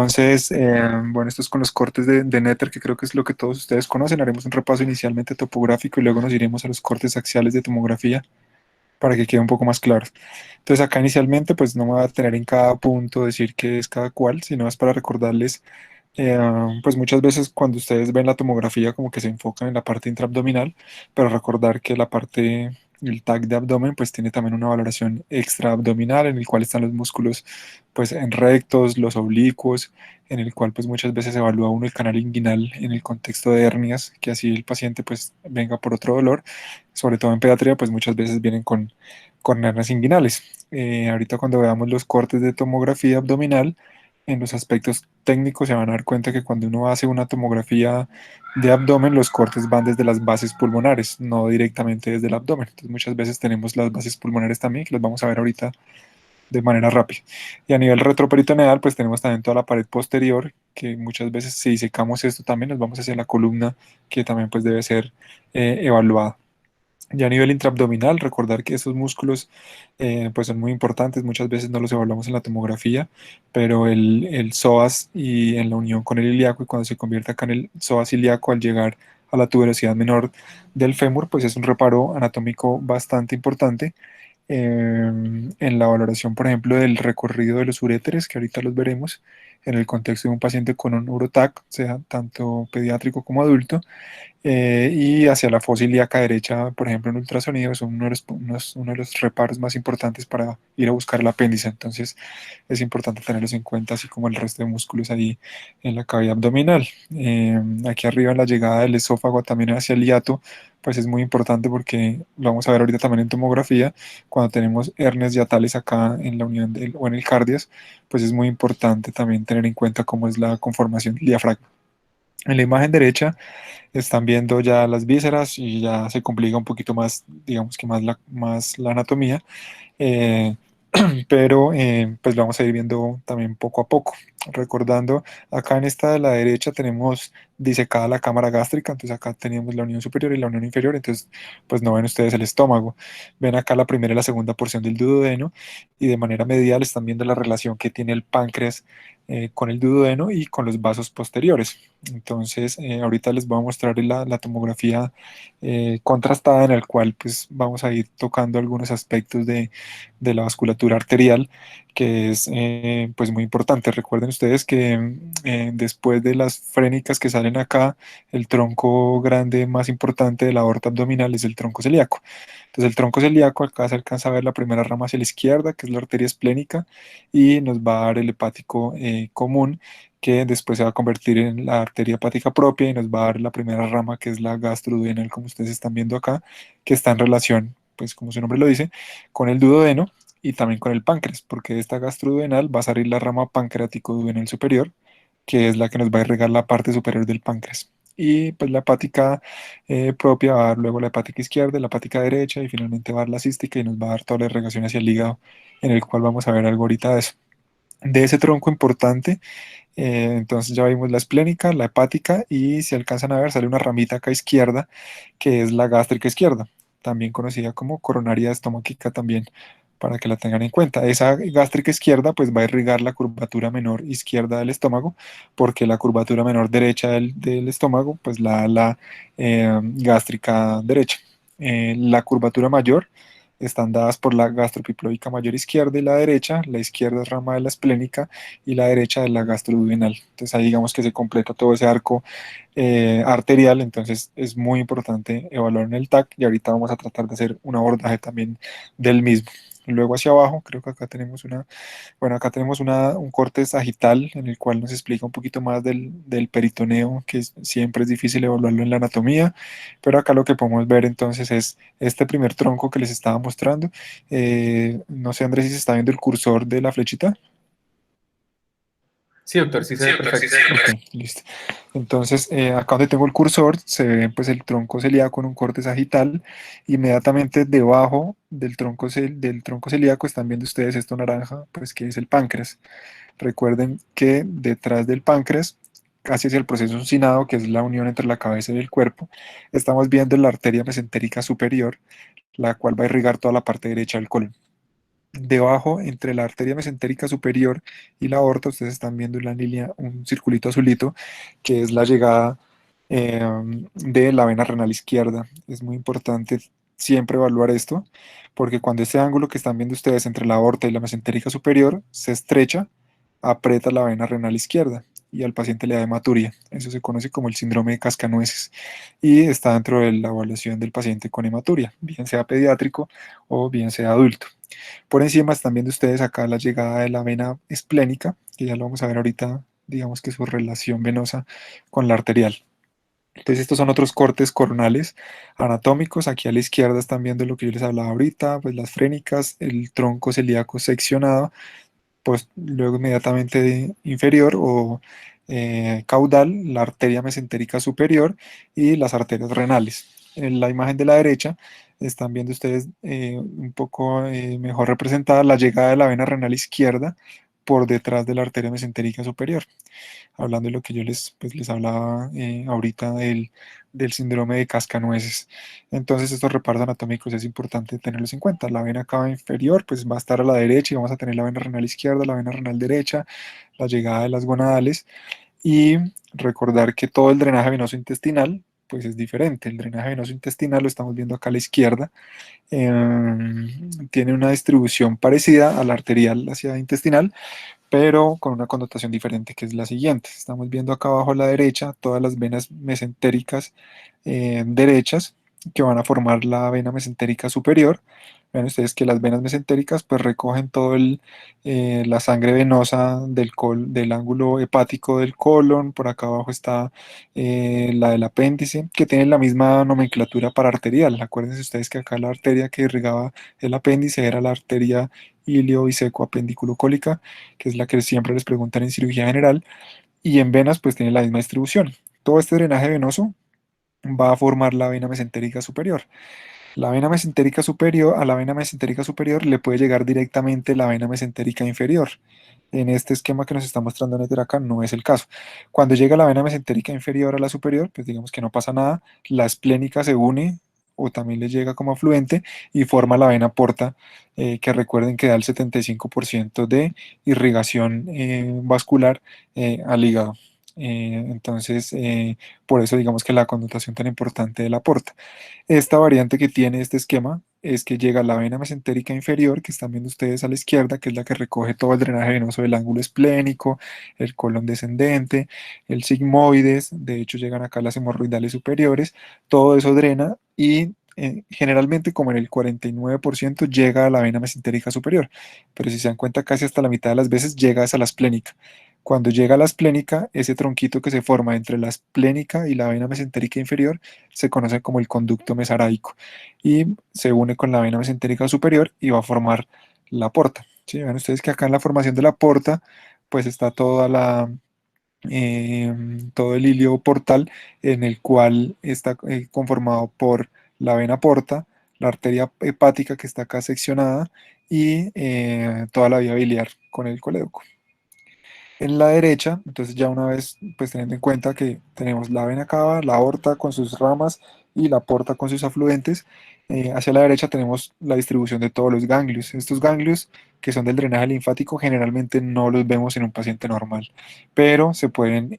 Entonces, bueno, esto es con los cortes de Nether, que creo que es lo que todos ustedes conocen. Haremos un repaso inicialmente topográfico y luego nos iremos a los cortes axiales de tomografía para que quede un poco más claro. Entonces, acá inicialmente, pues no me voy a tener en cada punto decir qué es cada cual, sino es para recordarles, pues muchas veces cuando ustedes ven la tomografía como que se enfocan en la parte intraabdominal, pero recordar que la parte, el tag de abdomen, pues tiene también una valoración extraabdominal en el cual están los músculos pues en rectos, los oblicuos, en el cual pues muchas veces evalúa uno el canal inguinal en el contexto de hernias, que así el paciente pues venga por otro dolor, sobre todo en pediatría pues muchas veces vienen con hernias inguinales. Ahorita cuando veamos los cortes de tomografía abdominal, en los aspectos técnicos se van a dar cuenta que cuando uno hace una tomografía de abdomen, los cortes van desde las bases pulmonares, no directamente desde el abdomen. Entonces muchas veces tenemos las bases pulmonares también, que las vamos a ver ahorita de manera rápida. Y a nivel retroperitoneal, pues tenemos también toda la pared posterior, que muchas veces si disecamos esto también nos vamos hacia la columna, que también pues debe ser evaluada. Ya a nivel intraabdominal, recordar que esos músculos pues son muy importantes, muchas veces no los evaluamos en la tomografía, pero el psoas y en la unión con el ilíaco, y cuando se convierte acá en el psoas ilíaco al llegar a la tuberosidad menor del fémur, pues es un reparo anatómico bastante importante en la valoración, por ejemplo, del recorrido de los uréteres, que ahorita los veremos, en el contexto de un paciente con un urotac, sea tanto pediátrico como adulto, y hacia la fosa ilíaca derecha, por ejemplo, en ultrasonido, son uno de los reparos más importantes para ir a buscar el apéndice. Entonces, es importante tenerlos en cuenta, así como el resto de músculos ahí en la cavidad abdominal. Aquí arriba, en la llegada del esófago también hacia el hiato, pues es muy importante porque lo vamos a ver ahorita también en tomografía. Cuando tenemos hernias hiatales acá en la unión o en el cardias, pues es muy importante también tener en cuenta cómo es la conformación del diafragma. En la imagen derecha están viendo ya las vísceras y ya se complica un poquito más, digamos que más la anatomía, eh, pero pues lo vamos a ir viendo también poco a poco. Recordando, acá en esta de la derecha tenemos disecada la cámara gástrica, entonces acá tenemos la unión superior y la unión inferior, entonces pues no ven ustedes el estómago, ven acá la primera y la segunda porción del duodeno, y de manera medial están viendo la relación que tiene el páncreas con el duodeno y con los vasos posteriores. Entonces, ahorita les voy a mostrar la tomografía contrastada en el cual pues vamos a ir tocando algunos aspectos de la vasculatura arterial, que es pues muy importante. Recuerden ustedes que después de las frénicas que salen acá, el tronco grande más importante de la aorta abdominal es el tronco celíaco. Entonces el tronco celíaco, acá se alcanza a ver la primera rama hacia la izquierda, que es la arteria esplénica, y nos va a dar el hepático común, que después se va a convertir en la arteria hepática propia y nos va a dar la primera rama, que es la gastroduodenal, como ustedes están viendo acá, que está en relación, pues como su nombre lo dice, con el duodeno y también con el páncreas, porque de esta gastroduodenal va a salir la rama pancreático-duodenal superior, que es la que nos va a irrigar la parte superior del páncreas. Y pues la hepática propia va a dar luego la hepática izquierda, la hepática derecha y finalmente va a dar la cística y nos va a dar toda la irrigación hacia el hígado, en el cual vamos a ver algo ahorita de eso. De ese tronco importante, entonces ya vimos la esplénica, la hepática y si alcanzan a ver sale una ramita acá izquierda que es la gástrica izquierda, también conocida como coronaria estomaquica también, para que la tengan en cuenta. Esa gástrica izquierda pues va a irrigar la curvatura menor izquierda del estómago, porque la curvatura menor derecha del estómago pues la gástrica derecha. La curvatura mayor están dadas por la gastropiploica mayor izquierda y la derecha. La izquierda es rama de la esplénica y la derecha de la gastroduodenal. Entonces ahí digamos que se completa todo ese arco arterial, entonces es muy importante evaluar en el TAC y ahorita vamos a tratar de hacer un abordaje también del mismo. Luego hacia abajo, creo que acá tenemos bueno, acá tenemos un corte sagital en el cual nos explica un poquito más del peritoneo, que siempre es difícil evaluarlo en la anatomía, pero acá lo que podemos ver entonces es este primer tronco que les estaba mostrando. No sé, Andrés, si se está viendo el cursor de la flechita. Sí, doctor, sí se ve perfecto. Ok, listo. Entonces, acá donde tengo el cursor, se ve pues el tronco celíaco con un corte sagital. Inmediatamente debajo del tronco celíaco están viendo ustedes esto naranja, pues que es el páncreas. Recuerden que detrás del páncreas, casi hacia el proceso uncinado, que es la unión entre la cabeza y el cuerpo, estamos viendo la arteria mesentérica superior, la cual va a irrigar toda la parte derecha del colon. Debajo, entre la arteria mesentérica superior y la aorta, ustedes están viendo una línea, un circulito azulito, que es la llegada eh, de la vena renal izquierda. Es muy importante siempre evaluar esto, porque cuando este ángulo que están viendo ustedes entre la aorta y la mesentérica superior se estrecha, aprieta la vena renal izquierda y al paciente le da hematuria. Eso se conoce como el síndrome de cascanueces y está dentro de la evaluación del paciente con hematuria, bien sea pediátrico o bien sea adulto. Por encima están viendo ustedes acá la llegada de la vena esplénica, que ya lo vamos a ver ahorita, digamos que su relación venosa con la arterial. Entonces estos son otros cortes coronales anatómicos. Aquí a la izquierda están viendo lo que yo les hablaba ahorita, pues las frénicas, el tronco celíaco seccionado, pues luego inmediatamente inferior o caudal, la arteria mesentérica superior y las arterias renales. En la imagen de la derecha están viendo ustedes un poco mejor representada la llegada de la vena renal izquierda por detrás de la arteria mesentérica superior, hablando de lo que yo les hablaba ahorita del síndrome de cascanueces. Entonces, estos reparos anatómicos es importante tenerlos en cuenta. La vena cava inferior, pues va a estar a la derecha y vamos a tener la vena renal izquierda, la vena renal derecha, la llegada de las gonadales y recordar que todo el drenaje venoso intestinal, pues es diferente. El drenaje venoso intestinal lo estamos viendo acá a la izquierda, tiene una distribución parecida a la arterial hacia intestinal, pero con una connotación diferente, que es la siguiente. Estamos viendo acá abajo a la derecha todas las venas mesentéricas derechas que van a formar la vena mesentérica superior. Ven ustedes que las venas mesentéricas pues recogen todo la sangre venosa del ángulo hepático del colon. Por acá abajo está la del apéndice, que tiene la misma nomenclatura para arterial. Acuérdense ustedes que acá la arteria que irrigaba el apéndice era la arteria ilio-biseco-apendiculares, que es la que siempre les preguntan en cirugía general, y en venas pues tiene la misma distribución. Todo este drenaje venoso va a formar la vena mesentérica superior. La vena mesentérica superior, a la vena mesentérica superior le puede llegar directamente la vena mesentérica inferior. En este esquema que nos está mostrando Néter acá no es el caso. Cuando llega la vena mesentérica inferior a la superior, pues digamos que no pasa nada, la esplénica se une o también le llega como afluente y forma la vena porta, que recuerden que da el 75% de irrigación vascular al hígado. Entonces, por eso digamos que la connotación tan importante de la porta. Esta variante que tiene este esquema es que llega la vena mesentérica inferior, que están viendo ustedes a la izquierda, que es la que recoge todo el drenaje venoso del ángulo esplénico, el colon descendente, el sigmoides, de hecho llegan acá las hemorroidales superiores, todo eso drena y generalmente como en el 49% llega a la vena mesentérica superior, pero si se dan cuenta casi hasta la mitad de las veces llega hasta la esplénica. Cuando llega a la esplénica, ese tronquito que se forma entre la esplénica y la vena mesentérica inferior se conoce como el conducto mesaraico y se une con la vena mesentérica superior y va a formar la porta. ¿Sí? Ven ustedes que acá en la formación de la porta, pues está todo el hilio portal en el cual está conformado por la vena porta, la arteria hepática que está acá seccionada y toda la vía biliar con el colédoco. En la derecha, entonces ya una vez, pues teniendo en cuenta que tenemos la vena cava, la aorta con sus ramas y la porta con sus afluentes, hacia la derecha tenemos la distribución de todos los ganglios. Estos ganglios que son del drenaje linfático generalmente no los vemos en un paciente normal, pero se pueden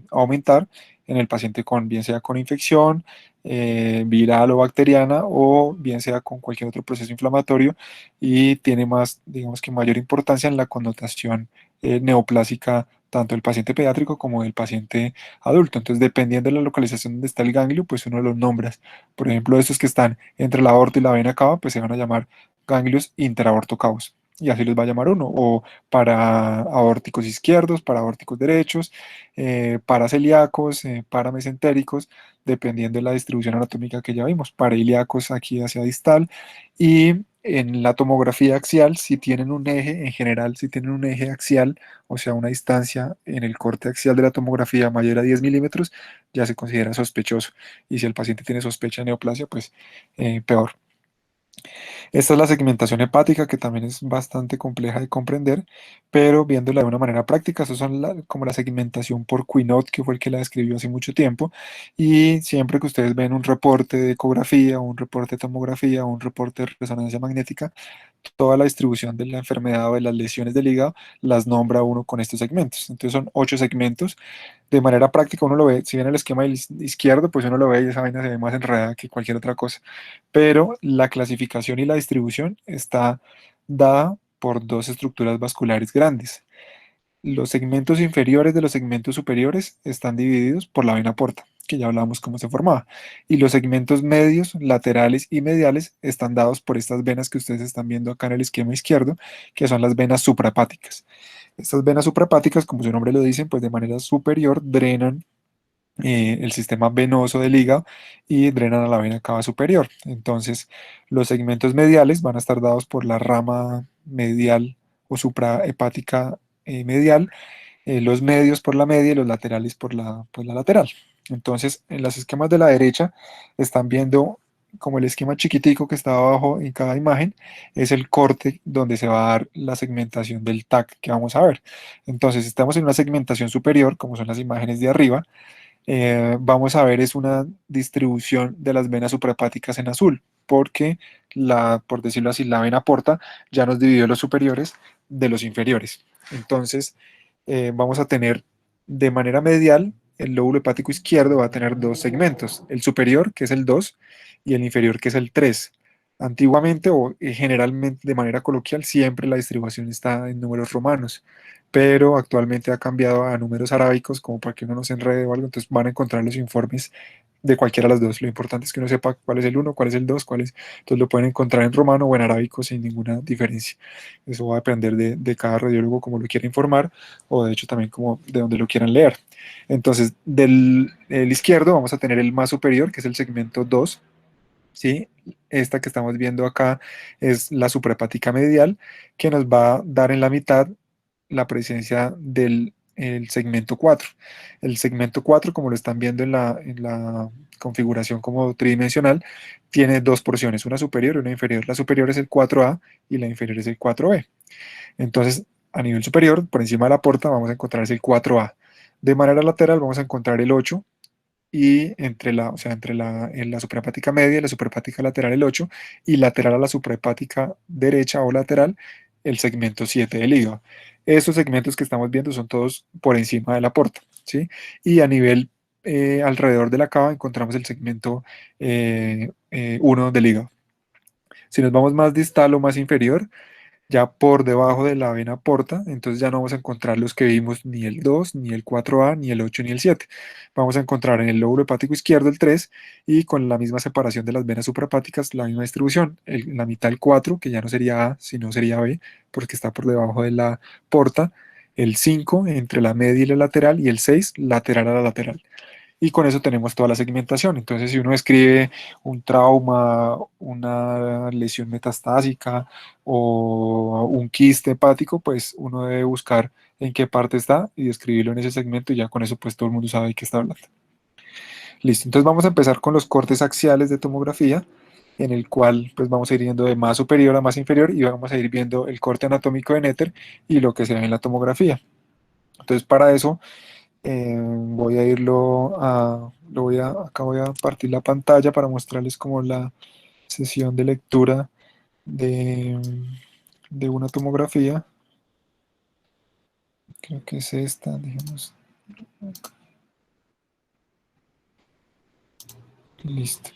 aumentar en el paciente con, bien sea con infección viral o bacteriana o bien sea con cualquier otro proceso inflamatorio y tiene más, digamos que mayor importancia en la connotación neoplásica tanto del paciente pediátrico como del paciente adulto. Entonces, dependiendo de la localización donde está el ganglio, pues uno los nombras. Por ejemplo, estos que están entre la aorta y la vena cava, pues se van a llamar ganglios interaortocavos. Y así les va a llamar uno. O para aórticos izquierdos, para aórticos derechos, para celíacos, para mesentéricos, dependiendo de la distribución anatómica que ya vimos. Para ilíacos aquí hacia distal. Y en la tomografía axial, si tienen un eje, en general, si tienen un eje axial, o sea, una distancia en el corte axial de la tomografía mayor a 10 milímetros, ya se considera sospechoso. Y si el paciente tiene sospecha de neoplasia, pues peor. Esta es la segmentación hepática, que también es bastante compleja de comprender, pero viéndola de una manera práctica, eso son como la segmentación por Quinault, que fue el que la describió hace mucho tiempo, y siempre que ustedes ven un reporte de ecografía, un reporte de tomografía, un reporte de resonancia magnética, toda la distribución de la enfermedad o de las lesiones del hígado, las nombra uno con estos segmentos. Entonces son 8 segmentos. De manera práctica uno lo ve, si bien el esquema izquierdo, pues uno lo ve y esa vaina se ve más enredada que cualquier otra cosa. Pero la clasificación y la distribución está dada por dos estructuras vasculares grandes. Los segmentos inferiores de los segmentos superiores están divididos por la vena porta, que ya hablamos cómo se formaba. Y los segmentos medios, laterales y mediales están dados por estas venas que ustedes están viendo acá en el esquema izquierdo, que son las venas suprahepáticas. Estas venas suprahepáticas, como su nombre lo dice, pues de manera superior drenan el sistema venoso del hígado y drenan a la vena cava superior. Entonces, los segmentos mediales van a estar dados por la rama medial o suprahepática medial, los medios por la media y los laterales por la lateral. Entonces, en los esquemas de la derecha están viendo como el esquema chiquitico que está abajo en cada imagen, es el corte donde se va a dar la segmentación del TAC que vamos a ver. Entonces, estamos en una segmentación superior, como son las imágenes de arriba, vamos a ver es una distribución de las venas suprahepáticas en azul, porque por decirlo así, la vena porta ya nos dividió los superiores de los inferiores. Entonces, vamos a tener de manera medial, el lóbulo hepático izquierdo va a tener dos segmentos, el superior, que es el 2, y el inferior, que es el 3. Antiguamente o generalmente de manera coloquial, siempre la distribución está en números romanos, pero actualmente ha cambiado a números arábicos como para que uno no se enrede o algo, entonces van a encontrar los informes de cualquiera de las dos. Lo importante es que uno sepa cuál es el uno, cuál es el 2, cuál es, entonces lo pueden encontrar en romano o en arábico sin ninguna diferencia. Eso va a depender de cada radiólogo como lo quiera informar o de hecho también como de donde lo quieran leer. Entonces, del el izquierdo vamos a tener el más superior, que es el segmento 2. ¿Sí? Esta que estamos viendo acá es la suprahepática medial, que nos va a dar en la mitad la presencia del el segmento 4. El segmento 4, como lo están viendo en la configuración como tridimensional, tiene dos porciones, una superior y una inferior. La superior es el 4A y la inferior es el 4B. Entonces, a nivel superior, por encima de la porta, vamos a encontrar el 4A. De manera lateral vamos a encontrar el 8 y entre la, o sea, en la suprahepática media y la suprahepática lateral el 8 y lateral a la suprahepática derecha o lateral el segmento 7 del hígado. Estos segmentos que estamos viendo son todos por encima de la porta, ¿sí? Y a nivel alrededor de la cava encontramos el segmento 1 del hígado. Si nos vamos más distal o más inferior, ya por debajo de la vena porta, entonces ya no vamos a encontrar los que vimos ni el 2 ni el 4A, ni el 8 ni el 7. Vamos a encontrar en el lóbulo hepático izquierdo el 3 y con la misma separación de las venas suprahepáticas, la misma distribución. La mitad el 4, que ya no sería A, sino sería B, porque está por debajo de la porta. El 5 entre la media y la lateral y el 6 lateral a la lateral. Y con eso tenemos toda la segmentación. Entonces, si uno escribe un trauma, una lesión metastásica o un quiste hepático, pues uno debe buscar en qué parte está y escribirlo en ese segmento y ya con eso pues todo el mundo sabe de qué está hablando. Listo, entonces vamos a empezar con los cortes axiales de tomografía, en el cual pues vamos a ir yendo de más superior a más inferior y vamos a ir viendo el corte anatómico de Netter y lo que se ve en la tomografía. Entonces, para eso voy a acá voy a partir la pantalla para mostrarles como la sesión de lectura de, de una tomografía. Creo que es esta, digamos. Listo.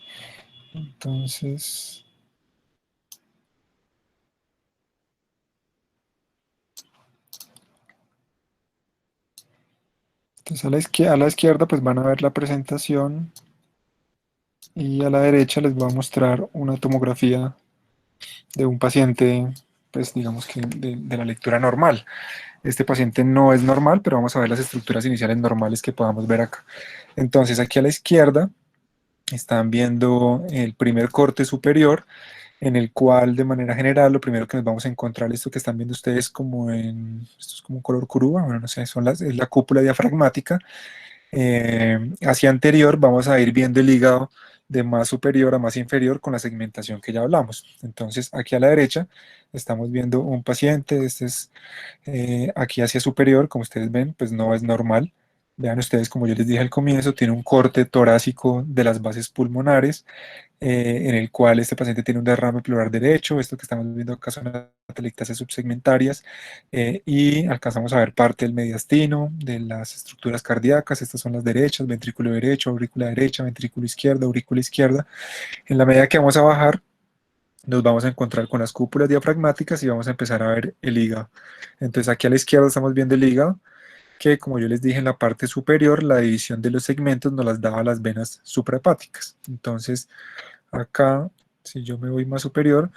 Entonces, a la izquierda pues van a ver la presentación y a la derecha les voy a mostrar una tomografía de un paciente, pues digamos que de la lectura normal. Este paciente no es normal, pero vamos a ver las estructuras iniciales normales que podamos ver acá. Entonces, aquí a la izquierda están viendo el primer corte superior, en el cual de manera general lo primero que nos vamos a encontrar, esto que están viendo ustedes esto es como un color curúa, bueno, no sé, es la cúpula diafragmática. Hacia anterior vamos a ir viendo el hígado de más superior a más inferior con la segmentación que ya hablamos. Entonces, aquí a la derecha estamos viendo un paciente, este es aquí hacia superior, como ustedes ven, pues no es normal. Vean ustedes, como yo les dije al comienzo, tiene un corte torácico de las bases pulmonares, en el cual este paciente tiene un derrame pleural derecho. Esto que estamos viendo acá son las atelectasias subsegmentarias, y alcanzamos a ver parte del mediastino, de las estructuras cardíacas. Estas son las derechas: ventrículo derecho, aurícula derecha, ventrículo izquierdo, aurícula izquierda. En la medida que vamos a bajar, nos vamos a encontrar con las cúpulas diafragmáticas y vamos a empezar a ver el hígado. Entonces aquí a la izquierda estamos viendo el hígado, que como yo les dije, en la parte superior la división de los segmentos nos las daba las venas suprahepáticas. Entonces acá, si yo me voy más superior,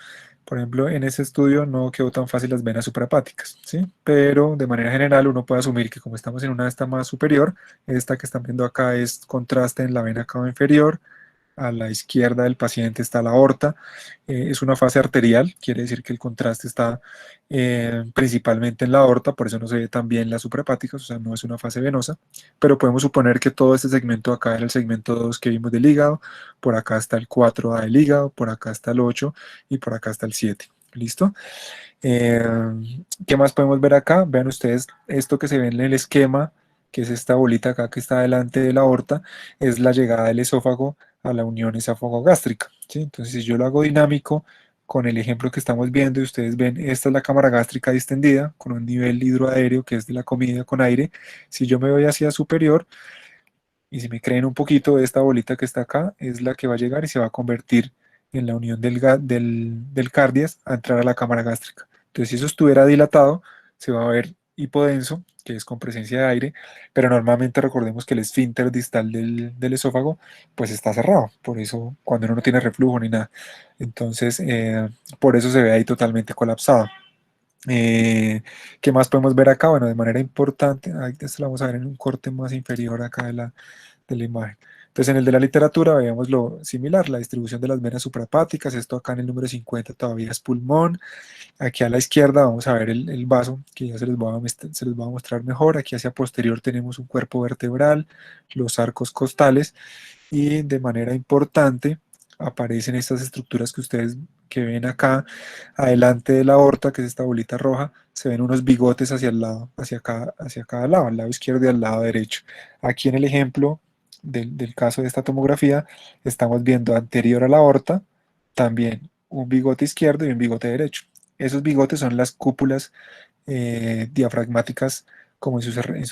por ejemplo, en ese estudio no quedó tan fácil las venas suprahepáticas, ¿sí? Pero de manera general uno puede asumir que como estamos en una esta más superior, esta que están viendo acá es contraste en la vena cava inferior. A la izquierda del paciente está la aorta. Es una fase arterial, quiere decir que el contraste está principalmente en la aorta, por eso no se ve tan bien las suprahepáticas, o sea, no es una fase venosa, pero podemos suponer que todo este segmento acá era el segmento 2 que vimos del hígado. Por acá está el 4A del hígado, por acá está el 8 y por acá está el 7. ¿Listo? Eh, ¿Qué más podemos ver acá? Vean ustedes esto que se ve en el esquema, que es esta bolita acá que está delante de la aorta, es la llegada del esófago a la unión esófago-gástrica, ¿sí? Entonces, si yo lo hago dinámico con el ejemplo que estamos viendo, y ustedes ven, esta es la cámara gástrica distendida con un nivel hidroaéreo que es de la comida con aire. Si yo me voy hacia superior, y si me creen un poquito, esta bolita que está acá es la que va a llegar y se va a convertir en la unión del cardias a entrar a la cámara gástrica. Entonces, si eso estuviera dilatado, se va a ver hipodenso, que es con presencia de aire, pero normalmente recordemos que el esfínter distal del esófago pues está cerrado, por eso cuando uno no tiene reflujo ni nada. Entonces, por eso se ve ahí totalmente colapsado. Eh, ¿Qué más podemos ver acá? Bueno, de manera importante, ahí esto lo vamos a ver en un corte más inferior acá de la imagen. Entonces, en el de la literatura veíamos lo similar, la distribución de las venas suprahepáticas. Esto acá en el número 50 todavía es pulmón. Aquí a la izquierda vamos a ver el vaso, que ya se les va a mostrar mejor. Aquí hacia posterior tenemos un cuerpo vertebral, los arcos costales, y de manera importante aparecen estas estructuras que ustedes que ven acá adelante de la aorta, que es esta bolita roja. Se ven unos bigotes hacia el lado, hacia cada lado, al lado izquierdo y al lado derecho. Aquí en el ejemplo del caso de esta tomografía, estamos viendo anterior a la aorta también un bigote izquierdo y un bigote derecho. Esos bigotes son las cúpulas diafragmáticas, como en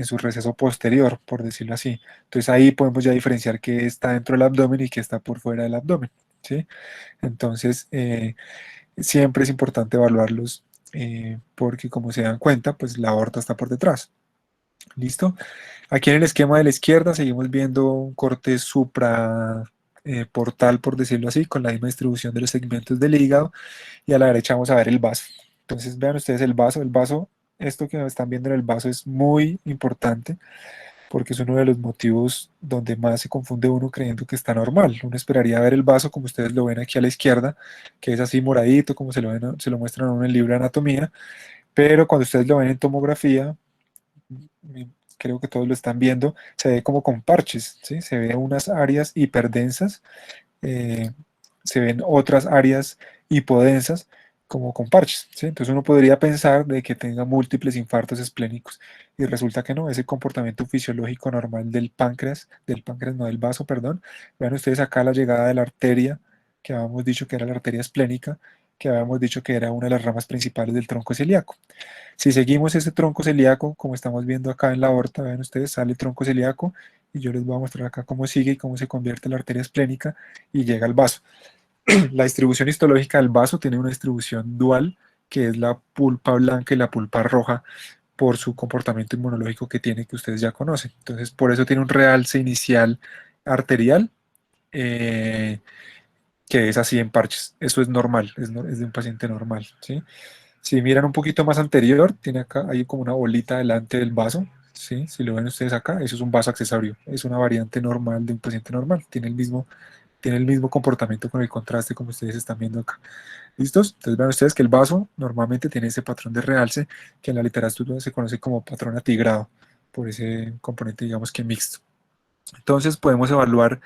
su receso posterior, por decirlo así. Entonces ahí podemos ya diferenciar qué está dentro del abdomen y qué está por fuera del abdomen, ¿sí? Entonces, siempre es importante evaluarlos, porque como se dan cuenta, pues la aorta está por detrás. ¿Listo? Aquí en el esquema de la izquierda seguimos viendo un corte supra portal, por decirlo así, con la misma distribución de los segmentos del hígado, y a la derecha vamos a ver el vaso. Entonces vean ustedes el vaso, esto que están viendo en el vaso es muy importante porque es uno de los motivos donde más se confunde uno creyendo que está normal. Uno esperaría ver el vaso como ustedes lo ven aquí a la izquierda, que es así moradito, como se lo muestran a uno en el libro de anatomía, pero cuando ustedes lo ven en tomografía, creo que todos lo están viendo, se ve como con parches, ¿sí? Se ve unas áreas hiperdensas, eh, se ven otras áreas hipodensas como con parches, ¿sí? Entonces uno podría pensar de que tenga múltiples infartos esplénicos, y resulta que no, es el comportamiento fisiológico normal del páncreas, no del vaso, perdón. Vean ustedes acá la llegada de la arteria, que habíamos dicho que era la arteria esplénica, que habíamos dicho que era una de las ramas principales del tronco celíaco. Si seguimos ese tronco celíaco, como estamos viendo acá en la aorta, vean ustedes, sale el tronco celíaco, y yo les voy a mostrar acá cómo sigue y cómo se convierte la arteria esplénica y llega al vaso. La distribución histológica del vaso tiene una distribución dual, que es la pulpa blanca y la pulpa roja, por su comportamiento inmunológico que tiene, que ustedes ya conocen. Entonces, por eso tiene un realce inicial arterial, eh, que es así en parches. Eso es normal, es de un paciente normal, ¿sí? Si miran un poquito más anterior, tiene acá, hay como una bolita delante del vaso, ¿sí? Si lo ven ustedes acá, eso es un vaso accesorio, es una variante normal de un paciente normal, tiene el mismo comportamiento con el contraste como ustedes están viendo acá. ¿Listos? Entonces vean ustedes que el vaso normalmente tiene ese patrón de realce que en la literatura se conoce como patrón atigrado, por ese componente, digamos que mixto. Entonces podemos evaluar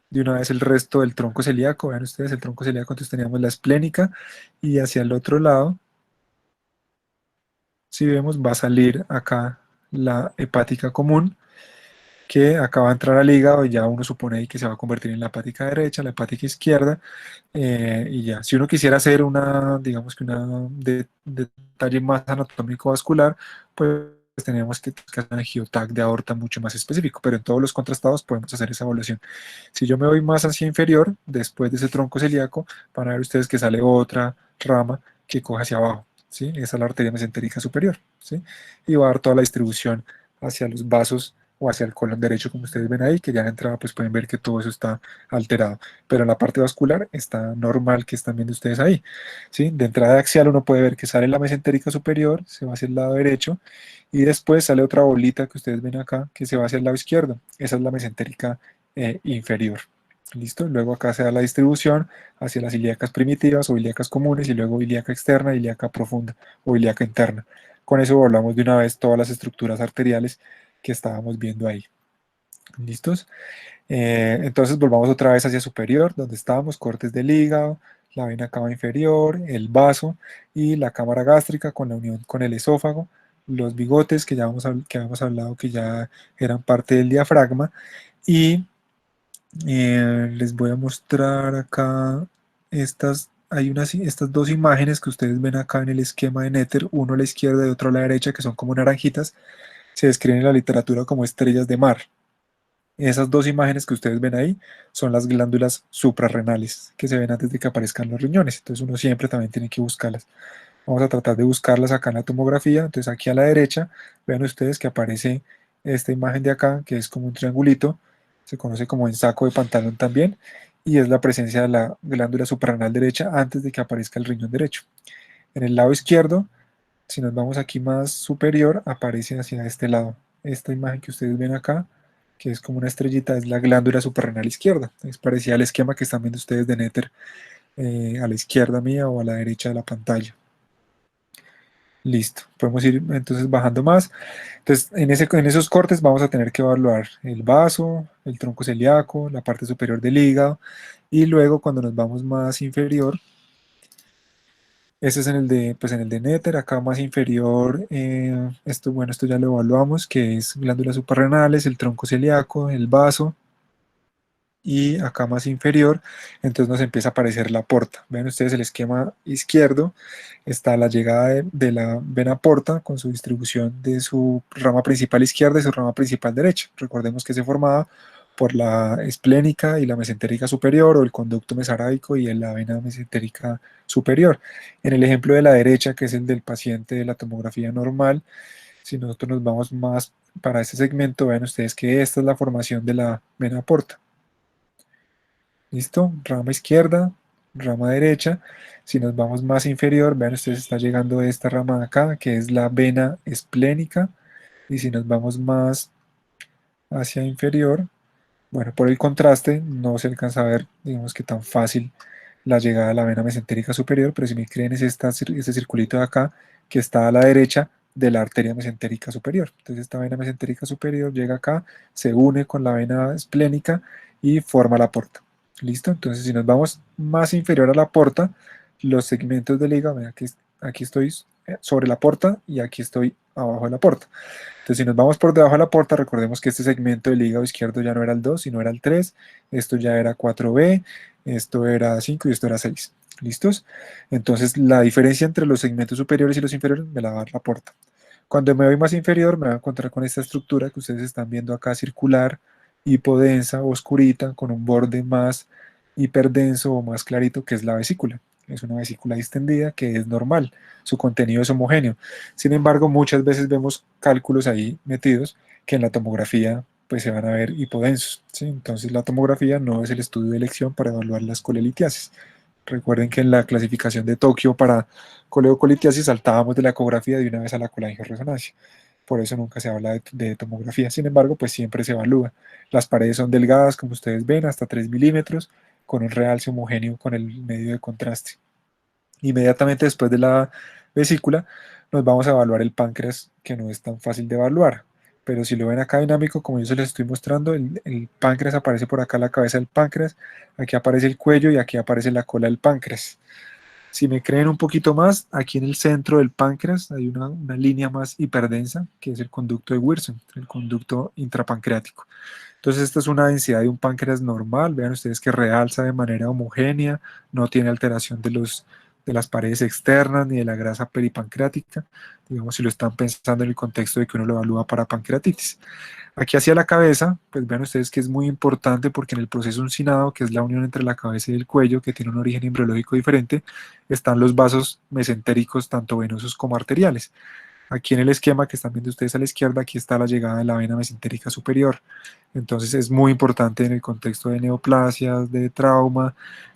de una vez el resto del tronco celíaco. Vean ustedes el tronco celíaco, entonces teníamos la esplénica, y hacia el otro lado, si vemos, va a salir acá la hepática común, que acá va a entrar al hígado y ya uno supone ahí que se va a convertir en la hepática derecha, la hepática izquierda, y ya. Si uno quisiera hacer una, digamos que una detalle más anatómico vascular, pues tenemos que hacer un geotag de aorta mucho más específico, pero en todos los contrastados podemos hacer esa evaluación. Si yo me voy más hacia inferior, después de ese tronco celíaco, van a ver ustedes que sale otra rama que coge hacia abajo, ¿sí? Esa es la arteria mesentérica superior, ¿sí? Y va a dar toda la distribución hacia los vasos o hacia el colon derecho, como ustedes ven ahí, que ya de entrada pues pueden ver que todo eso está alterado, pero en la parte vascular está normal que están viendo ustedes ahí, ¿sí? De entrada axial uno puede ver que sale la mesentérica superior, se va hacia el lado derecho, y después sale otra bolita que ustedes ven acá, que se va hacia el lado izquierdo, esa es la mesentérica inferior. ¿Listo? Luego acá se da la distribución hacia las ilíacas primitivas o ilíacas comunes y luego ilíaca externa, ilíaca profunda o ilíaca interna. Con eso volvamos de una vez todas las estructuras arteriales que estábamos viendo ahí. ¿Listos? Entonces volvamos otra vez hacia superior, donde estábamos, cortes del hígado, la vena cava inferior, el vaso y la cámara gástrica con la unión con el esófago, los bigotes que habíamos hablado que ya eran parte del diafragma y les voy a mostrar acá estas dos imágenes que ustedes ven acá en el esquema de Netter, uno a la izquierda y otro a la derecha, que son como naranjitas, se describen en la literatura como estrellas de mar. Esas dos imágenes que ustedes ven ahí son las glándulas suprarrenales que se ven antes de que aparezcan los riñones. Entonces uno siempre también tiene que buscarlas. Vamos a tratar de buscarlas acá en la tomografía. Entonces aquí a la derecha, vean ustedes que aparece esta imagen de acá, que es como un triangulito, se conoce como en saco de pantalón también, y es la presencia de la glándula suprarrenal derecha antes de que aparezca el riñón derecho. En el lado izquierdo, si nos vamos aquí más superior, aparece hacia este lado. Esta imagen que ustedes ven acá, que es como una estrellita, es la glándula suprarrenal izquierda. Es parecida al esquema que están viendo ustedes de Netter, a la izquierda mía o a la derecha de la pantalla. Listo, podemos ir entonces bajando más. Entonces, en esos cortes vamos a tener que evaluar el vaso, el tronco celíaco, la parte superior del hígado, y luego cuando nos vamos más inferior, ese es pues en el de Netter, acá más inferior, esto, bueno, esto ya lo evaluamos, que es glándulas suprarrenales, el tronco celíaco, el vaso, y acá más inferior, entonces nos empieza a aparecer la porta. Vean ustedes el esquema izquierdo, está la llegada de la vena porta con su distribución de su rama principal izquierda y su rama principal derecha. Recordemos que se formaba por la esplénica y la mesentérica superior o el conducto mesarábico y la vena mesentérica superior. En el ejemplo de la derecha, que es el del paciente de la tomografía normal, si nosotros nos vamos más para este segmento, vean ustedes que esta es la formación de la vena porta. ¿Listo? Rama izquierda, rama derecha. Si nos vamos más inferior, vean ustedes, está llegando esta rama de acá, que es la vena esplénica. Y si nos vamos más hacia inferior, bueno, por el contraste no se alcanza a ver, digamos que tan fácil la llegada a la vena mesentérica superior, pero si me creen es este circulito de acá que está a la derecha de la arteria mesentérica superior. Entonces esta vena mesentérica superior llega acá, se une con la vena esplénica y forma la porta. ¿Listo? Entonces si nos vamos más inferior a la porta, los segmentos del hígado, vean que aquí estoy sobre la porta y aquí estoy abajo de la porta. Entonces, si nos vamos por debajo de la porta, recordemos que este segmento del hígado izquierdo ya no era el 2, sino era el 3. Esto ya era 4B, esto era 5 y esto era 6. ¿Listos? Entonces, la diferencia entre los segmentos superiores y los inferiores me la va a dar la porta. Cuando me voy más inferior, me voy a encontrar con esta estructura que ustedes están viendo acá, circular, hipodensa, oscurita, con un borde más hiperdenso o más clarito, que es la vesícula. Es una vesícula distendida que es normal, su contenido es homogéneo. Sin embargo, muchas veces vemos cálculos ahí metidos que en la tomografía pues se van a ver hipodensos, ¿sí? Entonces la tomografía no es el estudio de elección para evaluar las colelitiasis. Recuerden que en la clasificación de Tokio para coleocolitiasis saltábamos de la ecografía de una vez a la colangioresonancia. Por eso nunca se habla de tomografía. Sin embargo, pues siempre se evalúa. Las paredes son delgadas, como ustedes ven, hasta 3 milímetros, con un realce homogéneo con el medio de contraste. Inmediatamente después de la vesícula, nos vamos a evaluar el páncreas, que no es tan fácil de evaluar. Pero si lo ven acá dinámico, como yo se les estoy mostrando, el páncreas aparece por acá, la cabeza del páncreas, aquí aparece el cuello y aquí aparece la cola del páncreas. Si me creen un poquito más, aquí en el centro del páncreas hay una línea más hiperdensa, que es el conducto de Wilson, el conducto intrapancreático. Entonces, esta es una densidad de un páncreas normal. Vean ustedes que realza de manera homogénea, no tiene alteración de las paredes externas ni de la grasa peripancreática, digamos, si lo están pensando en el contexto de que uno lo evalúa para pancreatitis. Aquí hacia la cabeza, pues vean ustedes que es muy importante porque en el proceso uncinado, que es la unión entre la cabeza y el cuello, que tiene un origen embriológico diferente, están los vasos mesentéricos, tanto venosos como arteriales. Aquí en el esquema que están viendo ustedes a la izquierda, aquí está la llegada de la vena mesentérica superior. Entonces es muy importante en el contexto de neoplasias, de trauma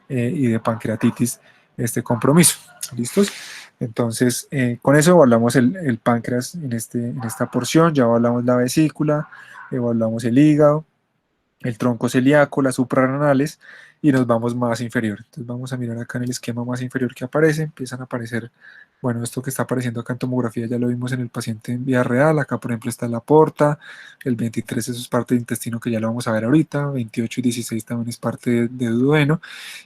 y de pancreatitis este compromiso. ¿Listos? Entonces, con eso evaluamos el páncreas en esta porción, ya evaluamos la vesícula, evaluamos el hígado, el tronco celíaco, las suprarrenales y nos vamos más inferior. Entonces vamos a mirar acá en el esquema más inferior que aparece, empiezan a aparecer, bueno, esto que está apareciendo acá en tomografía ya lo vimos en el paciente en vía real, acá por ejemplo está la porta, el 23 eso es parte del intestino que ya lo vamos a ver ahorita, 28 y 16 también es parte de duodeno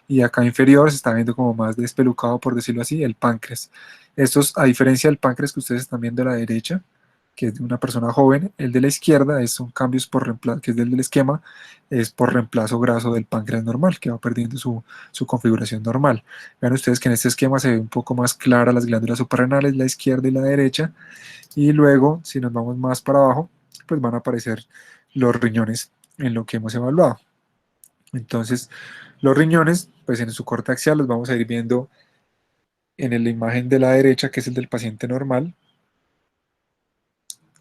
y acá inferior se está viendo como más despelucado por decirlo así, el páncreas. Estos, a diferencia del páncreas que ustedes están viendo a la derecha, que es de una persona joven, el de la izquierda son cambios por reemplazo, que es del esquema, es por reemplazo graso del páncreas normal, que va perdiendo su configuración normal. Vean ustedes que en este esquema se ve un poco más clara las glándulas suprarrenales, la izquierda y la derecha, y luego, si nos vamos más para abajo, pues van a aparecer los riñones en lo que hemos evaluado. Entonces, los riñones, pues en su corte axial los vamos a ir viendo en la imagen de la derecha, que es el del paciente normal,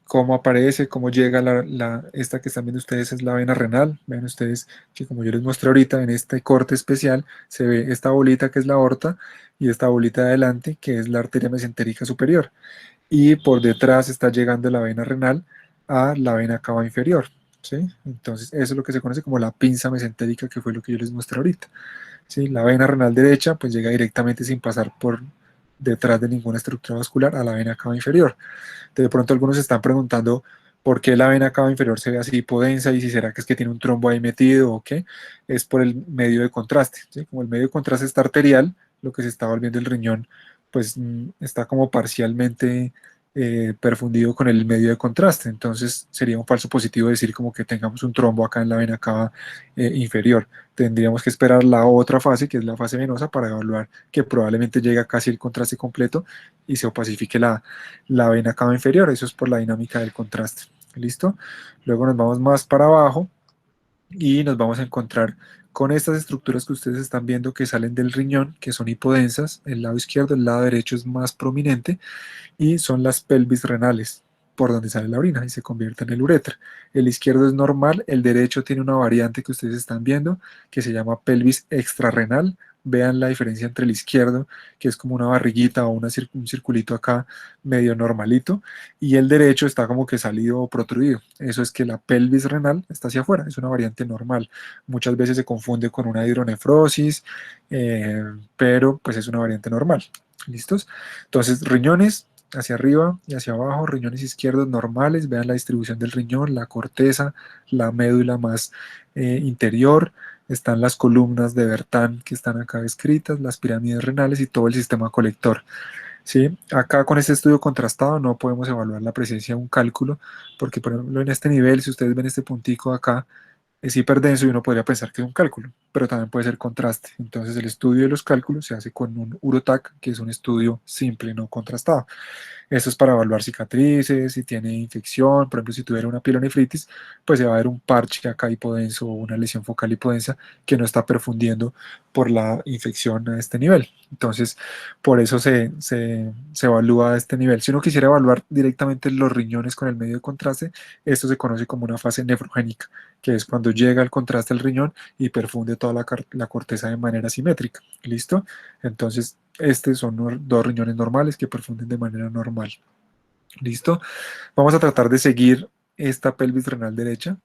cómo aparece, cómo llega esta que están viendo ustedes es la vena renal. Vean ustedes que como yo les mostré ahorita en este corte especial, se ve esta bolita que es la aorta y esta bolita de adelante que es la arteria mesentérica superior. Y por detrás está llegando la vena renal a la vena cava inferior. ¿Sí? Entonces eso es lo que se conoce como la pinza mesentérica, que fue lo que yo les mostré ahorita. ¿Sí? La vena renal derecha pues llega directamente sin pasar por detrás de ninguna estructura vascular a la vena cava inferior. De pronto algunos se están preguntando por qué la vena cava inferior se ve así hipodensa y si será que es que tiene un trombo ahí metido o qué. Es por el medio de contraste. ¿Sí? Como el medio de contraste está arterial, lo que se está volviendo el riñón, pues está como parcialmente perfundido con el medio de contraste. Entonces sería un falso positivo decir como que tengamos un trombo acá en la vena cava inferior. Tendríamos que esperar la otra fase, que es la fase venosa, para evaluar que probablemente llega casi el contraste completo y se opacifique la vena cava inferior. Eso es por la dinámica del contraste. ¿Listo? Luego nos vamos más para abajo y nos vamos a encontrar con estas estructuras que ustedes están viendo que salen del riñón, que son hipodensas. El lado izquierdo, el lado derecho es más prominente y son las pelvis renales por donde sale la orina y se convierte en el uretra. El izquierdo es normal, el derecho tiene una variante que ustedes están viendo que se llama pelvis extrarrenal. Vean la diferencia entre el izquierdo, que es como una barriguita o un circulito acá medio normalito, y el derecho está como que salido o protruido. Eso es que la pelvis renal está hacia afuera, es una variante normal. Muchas veces se confunde con una hidronefrosis, pero pues es una variante normal. ¿Listos? Entonces, riñones hacia arriba y hacia abajo, riñones izquierdos normales, vean la distribución del riñón, la corteza, la médula más interior, están las columnas de Bertán que están acá escritas, las pirámides renales y todo el sistema colector. ¿Sí? Acá con este estudio contrastado no podemos evaluar la presencia de un cálculo, porque por ejemplo en este nivel, si ustedes ven este puntico acá, es hiperdenso y uno podría pensar que es un cálculo, pero también puede ser contraste. Entonces el estudio de los cálculos se hace con un UROTAC, que es un estudio simple, no contrastado. Esto es para evaluar cicatrices, si tiene infección, por ejemplo, si tuviera una pielonefritis, pues se va a ver un parche acá hipodenso o una lesión focal hipodensa que no está perfundiendo por la infección a este nivel. Entonces, por eso se evalúa a este nivel. Si uno quisiera evaluar directamente los riñones con el medio de contraste, esto se conoce como una fase nefrogénica, que es cuando llega el contraste al riñón y perfunde toda la corteza de manera simétrica. ¿Listo? Entonces, estos son dos riñones normales que perfunden de manera normal. ¿Listo? Vamos a tratar de seguir esta pelvis renal derecha.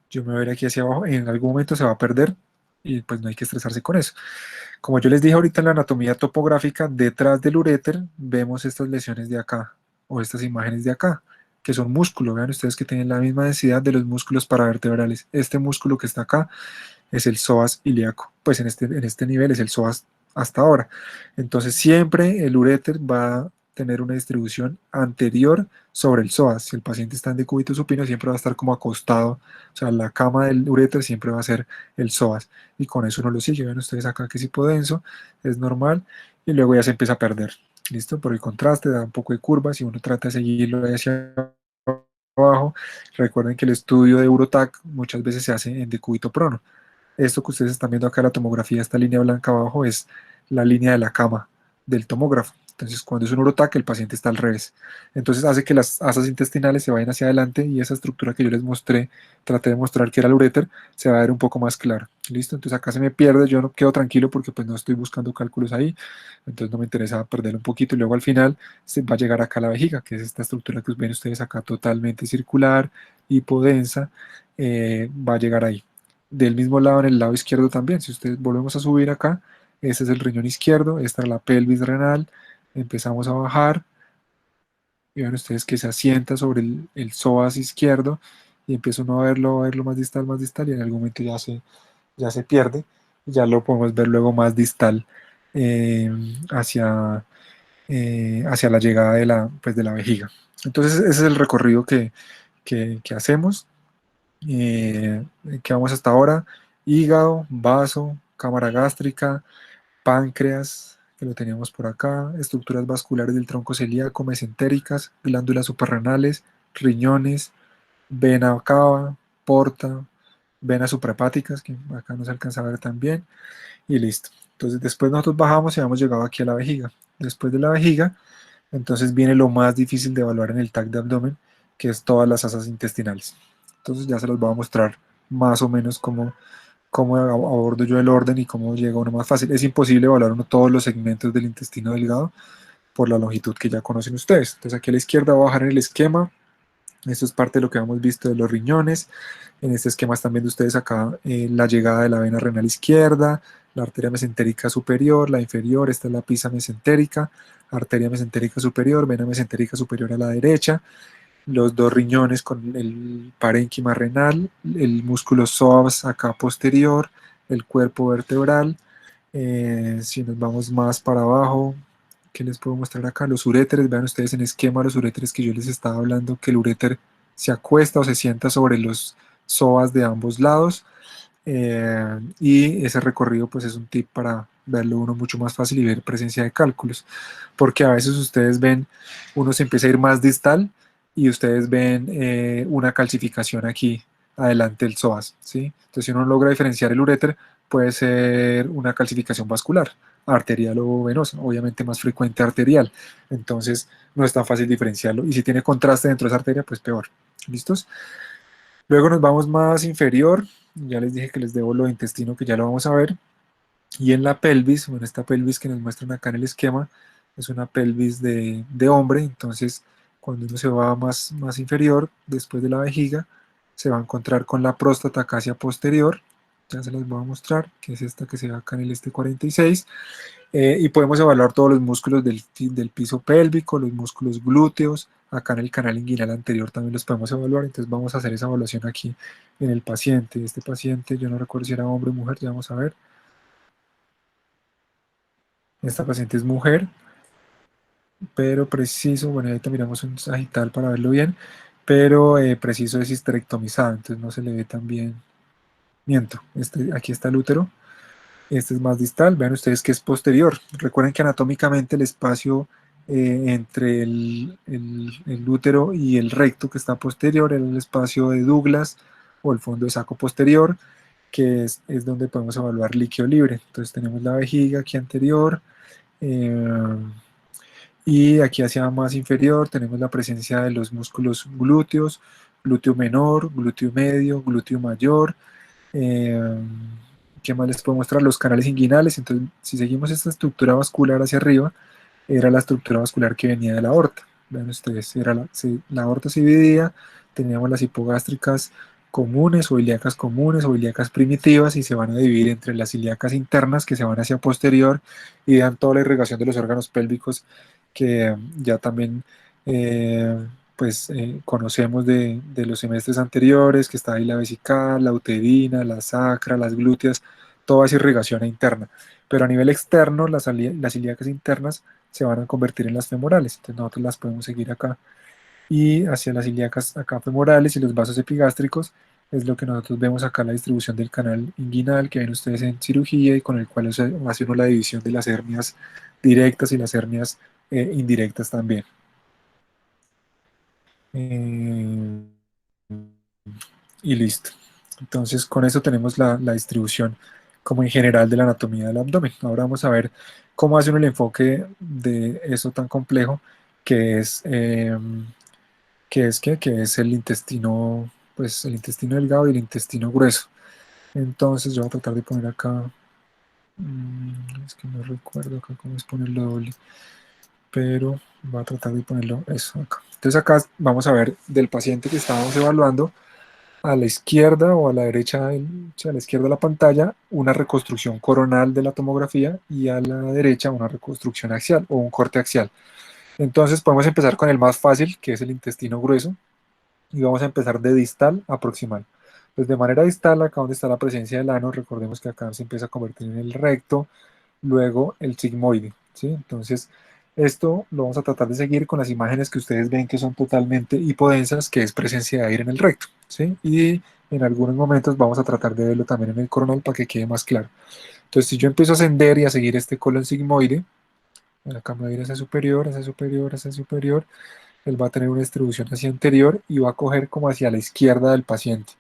Yo me voy a ver aquí hacia abajo. En algún momento se va a perder y pues no hay que estresarse con eso. Como yo les dije ahorita en la anatomía topográfica, detrás del uréter vemos estas lesiones de acá o estas imágenes de acá, que son músculos. Vean ustedes que tienen la misma densidad de los músculos paravertebrales. Este músculo que está acá es el psoas ilíaco. Pues en este nivel es el psoas hasta ahora. Entonces siempre el uréter va a tener una distribución anterior sobre el psoas. Si el paciente está en decúbito supino, siempre va a estar como acostado, o sea, la cama del uréter siempre va a ser el psoas, y con eso uno lo sigue. Ven ustedes acá que es hipodenso, es normal, y luego ya se empieza a perder. ¿Listo? Por el contraste da un poco de curva, si uno trata de seguirlo hacia abajo, recuerden que el estudio de Eurotac muchas veces se hace en decúbito prono. Esto que ustedes están viendo acá, la tomografía, esta línea blanca abajo, es la línea de la cama del tomógrafo. Entonces, cuando es un urotaque, el paciente está al revés. Entonces, hace que las asas intestinales se vayan hacia adelante y esa estructura que yo les mostré, traté de mostrar que era el uréter, se va a ver un poco más clara. ¿Listo? Entonces, acá se me pierde, yo no quedo tranquilo porque pues no estoy buscando cálculos ahí, entonces no me interesa perder un poquito y luego al final se va a llegar acá a la vejiga, que es esta estructura que ven ustedes acá totalmente circular, hipodensa, va a llegar ahí. Del mismo lado, en el lado izquierdo también, si ustedes volvemos a subir acá, este es el riñón izquierdo, esta es la pelvis renal, empezamos a bajar, y ven ustedes que se asienta sobre el psoas izquierdo, y empieza uno a verlo más distal, y en algún momento ya se pierde, y ya lo podemos ver luego más distal, eh, hacia, hacia la llegada de pues de la vejiga. Entonces ese es el recorrido que hacemos, eh, que vamos hasta ahora: hígado, vaso, cámara gástrica, páncreas, que lo teníamos por acá, estructuras vasculares del tronco celíaco, mesentéricas, glándulas suprarrenales, riñones, vena cava, porta, venas suprahepáticas, que acá no se alcanza a ver también, y listo. Entonces después nosotros bajamos y hemos llegado aquí a la vejiga. Después de la vejiga, entonces viene lo más difícil de evaluar en el TAC de abdomen, que es todas las asas intestinales. Entonces ya se los voy a mostrar más o menos cómo abordo yo el orden y cómo llega uno más fácil. Es imposible evaluar uno todos los segmentos del intestino delgado por la longitud que ya conocen ustedes. Entonces aquí a la izquierda voy a bajar en el esquema. Esto es parte de lo que hemos visto de los riñones. En este esquema están viendo ustedes acá la llegada de la vena renal izquierda, la arteria mesentérica superior, la inferior, esta es la pisa mesentérica, arteria mesentérica superior, vena mesentérica superior a la derecha, los dos riñones con el parénquima renal, el músculo psoas acá posterior, el cuerpo vertebral. Si nos vamos más para abajo, ¿qué les puedo mostrar acá? Los uréteres, vean ustedes en esquema los uréteres que yo les estaba hablando, que el uréter se acuesta o se sienta sobre los psoas de ambos lados. Y ese recorrido pues es un tip para verlo uno mucho más fácil y ver presencia de cálculos, porque a veces ustedes ven, uno se empieza a ir más distal y ustedes ven una calcificación aquí adelante del psoas, ¿sí? Entonces si uno logra diferenciar el uréter, puede ser una calcificación vascular, arterial o venosa, obviamente más frecuente arterial, entonces no es tan fácil diferenciarlo, y si tiene contraste dentro de esa arteria, pues peor. ¿Listos? Luego nos vamos más inferior, ya les dije que les debo lo de intestino, que ya lo vamos a ver, y en la pelvis, bueno, esta pelvis que nos muestran acá en el esquema, es una pelvis de hombre, entonces cuando uno se va más inferior, después de la vejiga, se va a encontrar con la próstata casi posterior, ya se las voy a mostrar, que es esta que se ve acá en el este 46, y podemos evaluar todos los músculos del piso pélvico, los músculos glúteos, acá en el canal inguinal anterior también los podemos evaluar, entonces vamos a hacer esa evaluación aquí en el paciente. Este paciente, yo no recuerdo si era hombre o mujer, ya vamos a ver. Esta paciente es mujer, pero preciso, bueno, ahorita miramos un sagital para verlo bien, pero preciso es histerectomizado, entonces no se le ve tan bien. Miento, aquí está el útero. Este es más distal, vean ustedes que es posterior. Recuerden que anatómicamente el espacio entre el útero y el recto que está posterior es el espacio de Douglas o el fondo de saco posterior, que es donde podemos evaluar líquido libre. Entonces tenemos la vejiga aquí anterior, eh, y aquí hacia más inferior tenemos la presencia de los músculos glúteos, glúteo menor, glúteo medio, glúteo mayor. Eh, ¿Qué más les puedo mostrar? Los canales inguinales. Entonces, si seguimos esta estructura vascular hacia arriba, era la estructura vascular que venía de la aorta. Vean ustedes, la aorta se dividía, teníamos las hipogástricas comunes o ilíacas primitivas, y se van a dividir entre las ilíacas internas que se van hacia posterior y dan toda la irrigación de los órganos pélvicos que ya también conocemos de los semestres anteriores, que está ahí la vesical, la uterina, la sacra, las glúteas, Toda es irrigación interna, pero a nivel externo las ilíacas internas se van a convertir en las femorales, entonces nosotros las podemos seguir acá y hacia las ilíacas acá femorales y los vasos epigástricos es lo que nosotros vemos acá, la distribución del canal inguinal que ven ustedes en cirugía y con el cual hace uno la división de las hernias directas y las hernias indirectas también. Eh, y listo. Entonces con eso tenemos la distribución como en general de la anatomía del abdomen. Ahora vamos a ver cómo hace uno el enfoque de eso tan complejo que es, que es el intestino, pues el intestino delgado y el intestino grueso. Entonces yo voy a tratar de poner acá, es que no recuerdo acá cómo es ponerlo doble, pero voy a tratar de ponerlo eso acá. Entonces acá vamos a ver del paciente que estábamos evaluando a la izquierda o a la derecha, o sea, a la izquierda de la pantalla, una reconstrucción coronal de la tomografía y a la derecha una reconstrucción axial o un corte axial. Entonces podemos empezar con el más fácil, que es el intestino grueso, y vamos a empezar de distal a proximal. Pues de manera distal, acá donde está la presencia del ano, recordemos que acá se empieza a convertir en el recto, luego el sigmoide, ¿sí? Entonces, esto lo vamos a tratar de seguir con las imágenes que ustedes ven que son totalmente hipodensas, que es presencia de aire en el recto, ¿sí? Y en algunos momentos vamos a tratar de verlo también en el coronal para que quede más claro. Entonces, si yo empiezo a ascender y a seguir este colon sigmoide, acá me voy a ir hacia superior, hacia superior, hacia superior, él va a tener una distribución hacia anterior y va a coger como hacia la izquierda del paciente,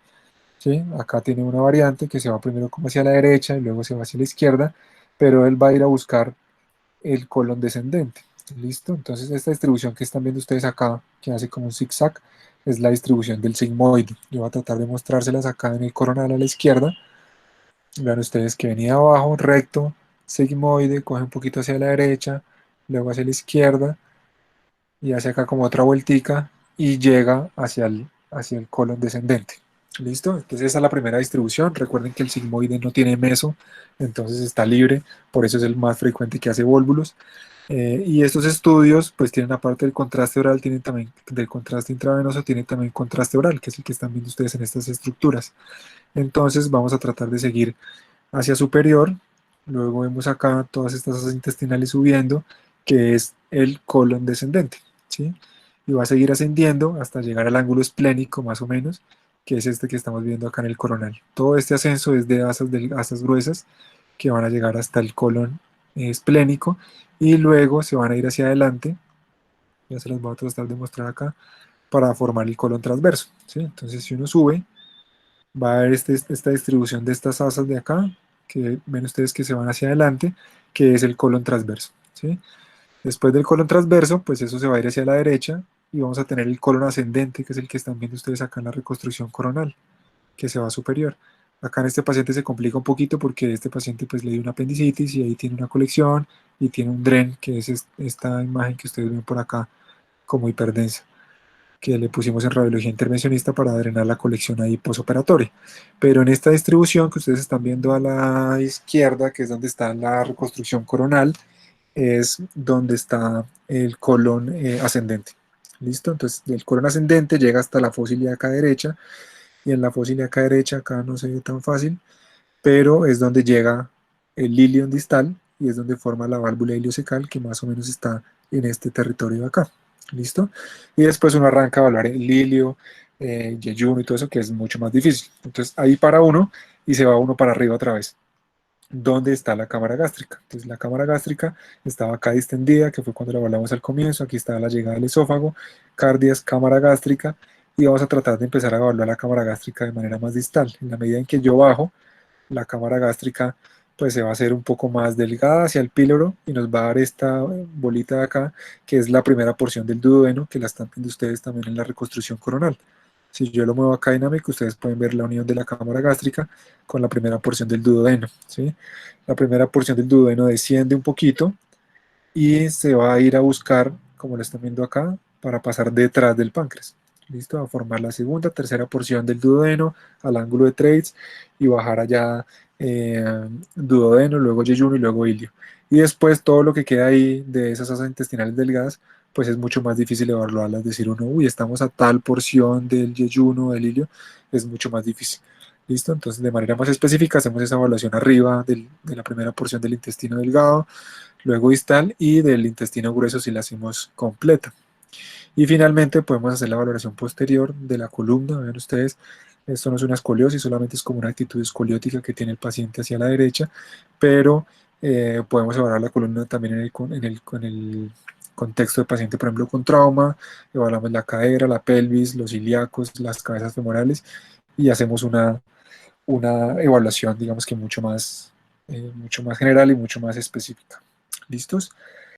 ¿sí? Acá tiene una variante que se va primero como hacia la derecha y luego se va hacia la izquierda, pero él va a ir a buscar el colon descendente. ¿Listo? Entonces esta distribución que están viendo ustedes acá, que hace como un zigzag, es la distribución del sigmoide. Yo voy a tratar de mostrárselas acá en el coronal a la izquierda. Vean ustedes que venía abajo, recto, sigmoide, coge un poquito hacia la derecha, luego hacia la izquierda y hace acá como otra vueltica y llega hacia el colon descendente. ¿Listo? Entonces esa es la primera distribución. Recuerden que el sigmoide no tiene meso, entonces está libre, por eso es el más frecuente que hace vólvulos. Y estos estudios pues tienen aparte del contraste oral, tienen también del contraste intravenoso, tienen también contraste oral, que es el que están viendo ustedes en estas estructuras. Entonces vamos a tratar de seguir hacia superior, luego vemos acá todas estas asas intestinales subiendo, que es el colon descendente, ¿sí? Y va a seguir ascendiendo hasta llegar al ángulo esplénico más o menos, que es este que estamos viendo acá en el coronal. Todo este ascenso es de asas gruesas que van a llegar hasta el colon esplénico y luego se van a ir hacia adelante, ya se las voy a tratar de mostrar acá, para formar el colon transverso, ¿sí? Entonces si uno sube, va a haber esta distribución de estas asas de acá, que ven ustedes que se van hacia adelante, que es el colon transverso, ¿sí? Después del colon transverso, pues eso se va a ir hacia la derecha y vamos a tener el colon ascendente, que es el que están viendo ustedes acá en la reconstrucción coronal, que se va superior. Acá en este paciente se complica un poquito porque este paciente pues le dio una apendicitis y ahí tiene una colección y tiene un DREN, que es esta imagen que ustedes ven por acá como hiperdensa, que le pusimos en radiología intervencionista para drenar la colección ahí posoperatoria. Pero en esta distribución que ustedes están viendo a la izquierda, que es donde está la reconstrucción coronal, es donde está el colon ascendente. ¿Listo? Entonces, el colon ascendente llega hasta la fosa ilíaca derecha, y en la fosa ilíaca derecha, acá no se ve tan fácil, pero es donde llega el ilion distal y es donde forma la válvula iliocecal que más o menos está en este territorio de acá. ¿Listo? Y después uno arranca a evaluar el ilio, yeyuno y todo eso que es mucho más difícil. Entonces ahí para uno y se va uno para arriba otra vez. ¿Dónde está la cámara gástrica? Entonces la cámara gástrica estaba acá distendida, que fue cuando la evaluamos al comienzo. Aquí está la llegada del esófago, cardias, cámara gástrica, y vamos a tratar de empezar a evaluar la cámara gástrica de manera más distal. En la medida en que yo bajo, la cámara gástrica pues se va a hacer un poco más delgada hacia el píloro y nos va a dar esta bolita de acá, que es la primera porción del duodeno, que la están viendo ustedes también en la reconstrucción coronal. Si yo lo muevo acá dinámico, ustedes pueden ver la unión de la cámara gástrica con la primera porción del duodeno, ¿sí? La primera porción del duodeno desciende un poquito y se va a ir a buscar, como lo están viendo acá, para pasar detrás del páncreas. ¿Listo? A formar la segunda, tercera porción del duodeno al ángulo de Treitz y bajar allá duodeno, luego yeyuno y luego ilio. Y después todo lo que queda ahí de esas asas intestinales delgadas pues es mucho más difícil evaluarlas, decir uno, uy, estamos a tal porción del yeyuno, del hilio, es mucho más difícil. ¿Listo? Entonces, de manera más específica, hacemos esa evaluación arriba de la primera porción del intestino delgado, luego distal y del intestino grueso si la hacemos completa. Y finalmente podemos hacer la valoración posterior de la columna. Vean ustedes, esto no es una escoliosis, solamente es como una actitud escoliótica que tiene el paciente hacia la derecha, pero podemos evaluar la columna también en el contexto del paciente, por ejemplo, con trauma. Evaluamos la cadera, la pelvis, los ilíacos, las cabezas femorales y hacemos una evaluación, digamos que mucho más general y mucho más específica. ¿Listos?